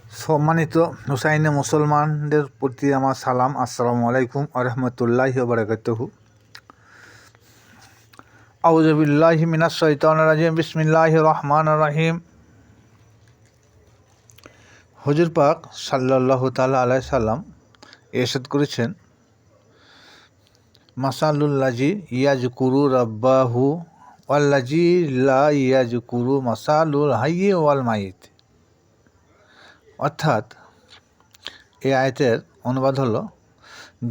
সম্মানিত হুসাইনে মুসলমানদের প্রতি আমার সালাম। আসসালামু আলাইকুম আরহামতুল্লাহি ওয়া বারাকাতুহু। আউযু বিল্লাহি মিনাশ শাইতানির রাজিম। বিসমিল্লাহির রহমানির রহিম। হুজুর পাক সাল্লাল্লাহু তাআলা আলাইহি সাল্লাম ইরশাদ করেছেন, মাসালুল্লাযী ইয়াযকুরু রাব্বাহু ওয়াল্লাযী লা ইয়াযকুরু মাসালুল হাইয়্যি ওয়াল মাইয়িত। অর্থাৎ এই আয়াতের অনুবাদ হলো,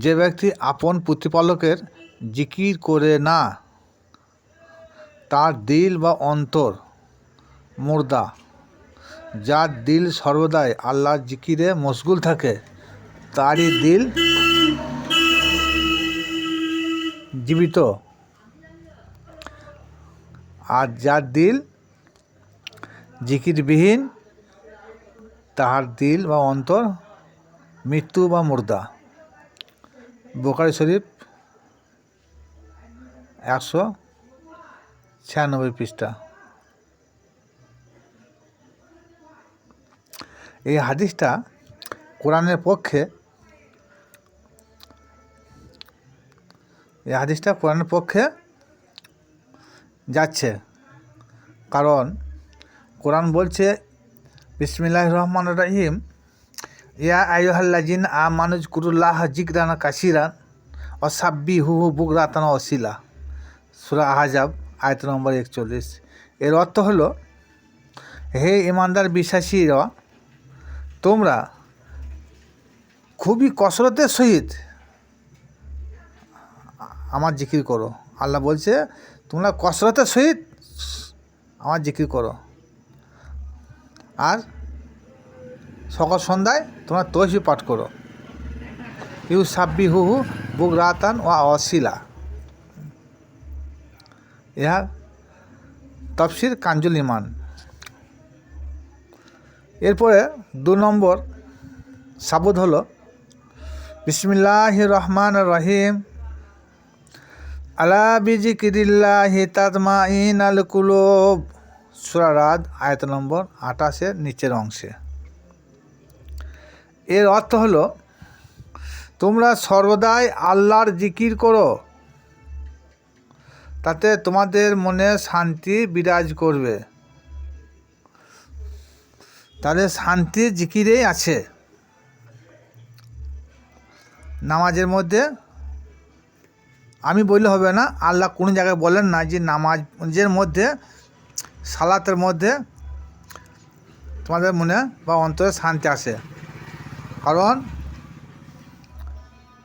যে ব্যক্তি আপন প্রতিপালকের জিকির করে না, তার দিল বা অন্তর মুর্দা। যার দিল সর্বদাই আল্লাহর জিকিরে মশগুল থাকে, তারই দিল জীবিত। আর যার দিল জিকিরবিহীন, তাহার দিল বা অন্তর মৃত্যু বা মুর্দা। বুখারী শরীফ 196 পৃষ্ঠা। এই হাদিসটা কোরআনের পক্ষে যাচ্ছে, কারণ কোরআন বলছে, বিসমিল্লাহির রহমানির রহিম, ইয়া আইয়ুহাল্লাযীনা আমানু যকুরুল্লাহা যিকরান কাসীরান ওয়া সাব্বিহুহু বুকরাতান ওয়া আসীলা। সূরা আহজাব আয়াত নম্বর 41। এর অর্থ হলো, হে ঈমানদার বিশ্বাসীরা, তোমরা খুবই কসরতের সহিত আমার জিকির করো। আল্লাহ বলছে, তোমরা কসরতের সহিত আমার জিকির করো, আর সকাল সন্ধ্যায় তোমরা তসবিহ পাঠ করো। ইউসাব্বিহুহু বুকরাতান ওয়া আসীলা। ইহা তাফসীর কানজুল ঈমান। এরপরে 2 নম্বর সাবুদ হলো, বিসমিল্লাহির রহমানির রহিম, আলা বিযিকরিল্লাহি তাতমাইন্নুল কুলুব। সূরা রাদ আয়াত নম্বর 28 নিচের অংশে। এর অর্থ হলো, তোমরা সর্বদাই আল্লাহর জিকির করো, তাতে তোমাদের মনে শান্তি বিরাজ করবে। তাদের শান্তি জিকিরেই আছে। নামাজের মধ্যে আমি বললে হবে না, আল্লাহ কোনো জায়গায় বলেন না যে নামাজের মধ্যে, সালাতের মধ্যে তোমাদের মনে বা অন্তরে শান্তি আসে। কারণ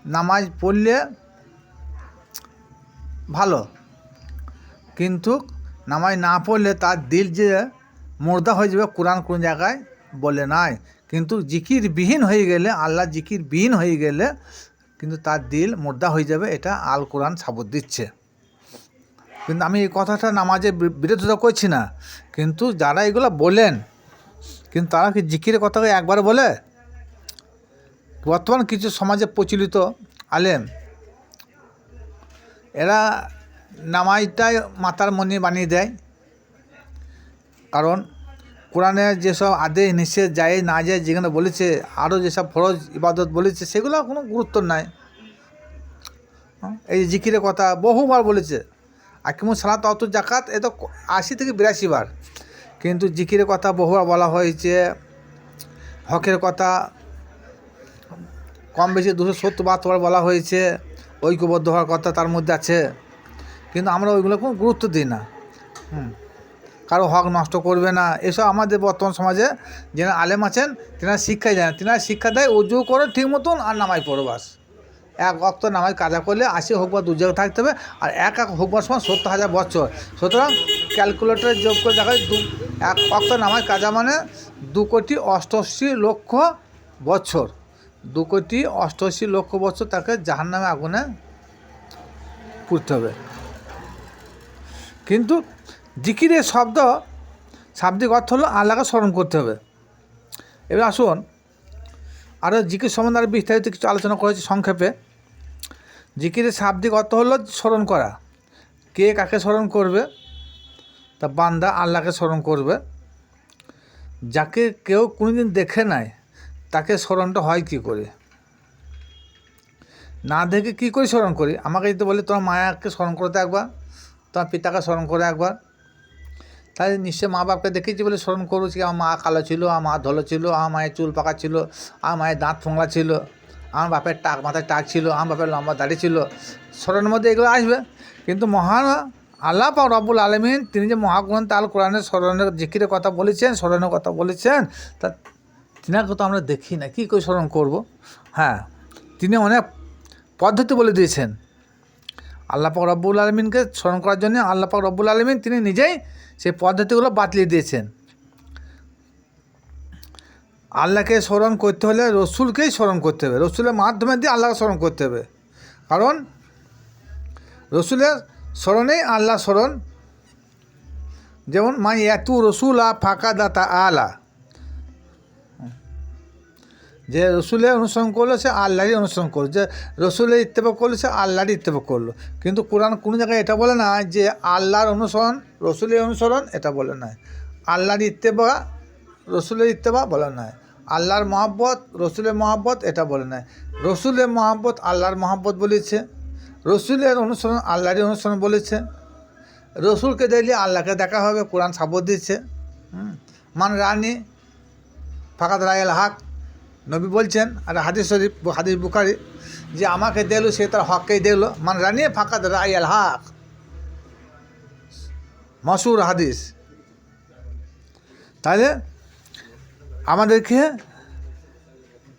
নামাজ পড়লে ভালো, কিন্তু নামাজ না পড়লে তার দিল যে মুর্দা হয়ে যাবে, কোরআন কোন জায়গায় বলে নাই। কিন্তু জিকিরবিহীন হয়ে গেলে, আল্লাহ জিকিরবিহীন হয়ে গেলে কিন্তু তার দিল মুর্দা হয়ে যাবে, এটা আল কোরআন সাবুত দিচ্ছে। কিন্তু আমি এই কথাটা নামাজের বিরোধিতা করছি না, কিন্তু যারা এগুলো বলেন, কিন্তু তারা কি জিকিরের কথাকে একবার বলে? বর্তমান কিছু সমাজে প্রচলিত আলেম, এরা নামাজটাই মাতার মনি বানিয়ে দেয়। কারণ কোরআনে যেসব আদেশ নিষেধ যায় না যায়, যেখানে বলেছে, আরও যেসব ফরজ ইবাদত বলেছে, সেগুলো কোনো গুরুত্ব নাই। এই জিকিরের কথা বহুবার বলেছে, আকিমুস সালাত অত জাকাত, এ তো 80 থেকে 82 বার। কিন্তু জিকিরের কথা বহুবার বলা হয়েছে, হকের কথা কম বেশি 270 বার বলা হয়েছে, ঐক্যবদ্ধ হওয়ার কথা তার মধ্যে আছে। কিন্তু আমরা ওইগুলো কোনো গুরুত্ব দিই না। কারো হক নষ্ট করবে না, এসব আমাদের বর্তমান সমাজে যারা আলেম আছেন, তেনারা শিক্ষাই দেয় না। তেনারা শিক্ষা দেয়, উজু করো ঠিক মতন আর নামাজ পড়ো, বাস। এক ওয়াক্ত নামাজ কাজা করলে 80 হোক বা 2 জায়গায় থাকতে হবে, আর এক হোক বা সমান 70,000 বছর। সুতরাং ক্যালকুলেটরে যোগ করে দেখা যায়, এক ওয়াক্ত নামাজ কাজা মানে 2,88,00,000 বছর। 2,88,00,000 বছর তাকে জাহান্নামে আগুনে পুড়তে হবে। কিন্তু জিকিরের শাব্দিক অর্থ হলো আল্লাহকে স্মরণ করতে হবে। এবার আসুন, আরও জিকির সম্বন্ধে আরও বিস্তারিত কিছু আলোচনা করেছি সংক্ষেপে। জিকিরের শাব্দিক অর্থ হলো স্মরণ করা। কে কাকে স্মরণ করবে? তা বান্দা আল্লাহকে স্মরণ করবে, যাকে কেউ কোনোদিন দেখে নাই, তাকে স্মরণটা হয় কী করে? না দেখে কী করে স্মরণ করি? আমাকে যদি বলে তোমার মায়াকে স্মরণ করতে একবার, তোমার পিতাকে স্মরণ করে একবার, তাহলে নিশ্চয়ই মা বাপকে দেখেছি বলে স্মরণ করছি। আমার মা কালো ছিল, আমার মা ধলো ছিল, আমার মায়ের চুল পাকা ছিল, আমার মায়ের দাঁত ফোংলা ছিল, আমার বাপের মাথায় টাক ছিল, আমার বাপের লম্বা দাড়ি ছিল, স্মরণের মধ্যে এগুলো আসবে। কিন্তু মহান আল্লাহ পাক রব্বুল আলামিন তিনি যে মহাগ্রন্থ আল কোরআনের স্মরণের জিকিরের কথা বলেছেন, স্মরণের কথা বলেছেন, তা তিনাকে তো আমরা দেখি না, কী করে স্মরণ করব? হ্যাঁ, তিনি অনেক পদ্ধতি বলে দিয়েছেন। আল্লাহ পাক রব্বুল আলামিনকে স্মরণ করার জন্য আল্লাহ পাক রব্বুল আলামিন তিনি নিজেই সেই পদ্ধতিগুলো বাতলিয়ে দিয়েছেন। আল্লাহকে স্মরণ করতে হলে রসুলকেই স্মরণ করতে হবে, রসুলের মাধ্যমে দিয়ে আল্লাহকে স্মরণ করতে হবে। কারণ রসুলের স্মরণেই আল্লাহ স্মরণ। যেমন মাই এতু রসুলা ফাঁকা দাতা আলা, যে রসুলের অনুসরণ করলো সে আল্লাহরই অনুসরণ করলো, যে রসুলের ইত্তেফাক করলো সে আল্লাহরই ইত্তেফাক করলো। কিন্তু কোরআন কোনো জায়গায় এটা বলে না যে আল্লাহর অনুসরণ রসুলের অনুসরণ, এটা বলে না। আল্লাহর ইত্তেফা রসুলের ইত্তেফা বলে না। আল্লাহর মহব্বত রসুলের মহব্বত, এটা বলে না। রসুলের মহব্বত আল্লাহর মহব্বত বলেছে, রসুলের অনুসরণ আল্লাহরই অনুসরণ বলেছে। রসুলকে দেখলে আল্লাহকে দেখা হবে, কোরআন সাবত দিচ্ছে। মান রানী ফাকাত রায়াল হাক, নবী বলছেন। আর হাদিস শরীফ, হাদিস বুখারী, যে আমাকে দেখলো সে তার হককেই দেখলো। মান রানী ফাকাত রায়াল হাক, মশহুর হাদিস। তাহলে আমাদেরকে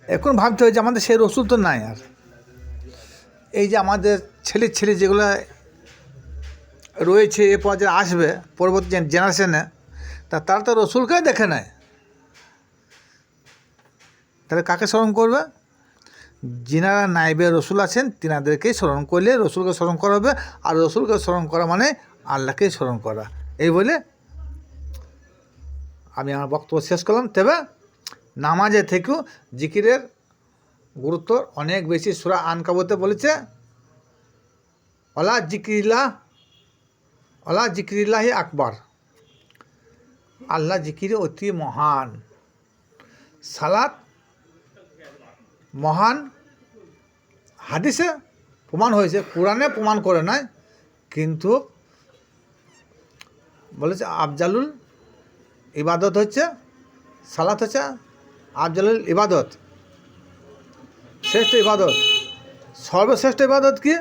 এখন ভাবতে হবে যে আমাদের সেই রসুল তো নাই আর। এই যে আমাদের ছেলে যেগুলো রয়েছে, এ পর্যায়ে আসবে পরবর্তী জেনারেশনে, তারা তো রসুলকেই দেখে নেয়। তাহলে কাকে স্মরণ করবে? যিনারা নাইবে রসুল আছেন তিনাদেরকেই স্মরণ করলে রসুলকে স্মরণ করা হবে। আর রসুলকে স্মরণ করা মানে আল্লাহকেই স্মরণ করা। এই বলে আমি আমার বক্তব্য শেষ করলাম। তবে নামাজে থেকেও জিকিরের গুরুত্ব অনেক বেশি। সূরা আনকাবুতে বলেছে ওলা জিকিরিল্লাহি আকবার, আল্লাহ জিকির অতি মহান। সালাত মহান, হাদিসে প্রমাণ হয়েছে, কোরআনে প্রমাণ করে নাই। কিন্তু বলেছে আফজালুল ইবাদত হচ্ছে সালাত, হচ্ছে আফজালুল ইবাদত, শ্রেষ্ঠ ইবাদত। সর্বশ্রেষ্ঠ ইবাদত কি?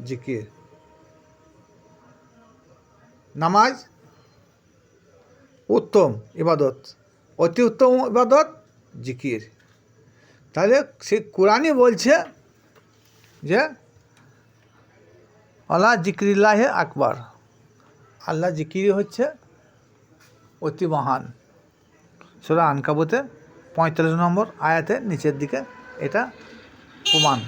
জিকির। নামাজ উত্তম ইবাদত, অতি উত্তম ইবাদত জিকির। তাহলে সে কোরআনই বলছে যে আল্লাহ জিকিরিল্লাহে আকবার, আল্লাহ জিকিরই হচ্ছে অতি মহান। সূরা আনকাবুতে 45 নম্বর আয়াতের নিচের দিকে এটা প্রমাণ।